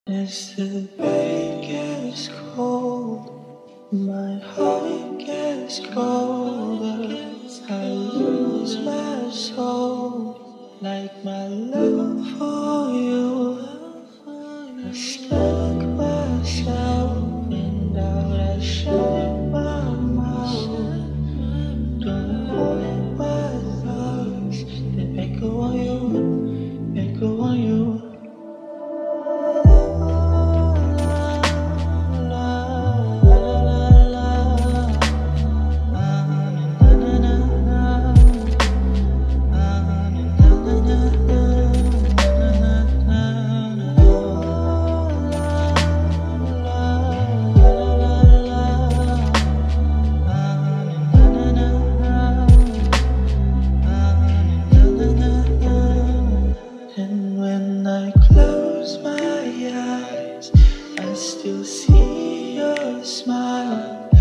As the pain gets cold, my heart gets colder. I lose my soul, like my love for you. I stuck myself and out I shut my mouth. Don't hold my thoughts, they echo on you, echo on you. And when I close my eyes, I still see your smile.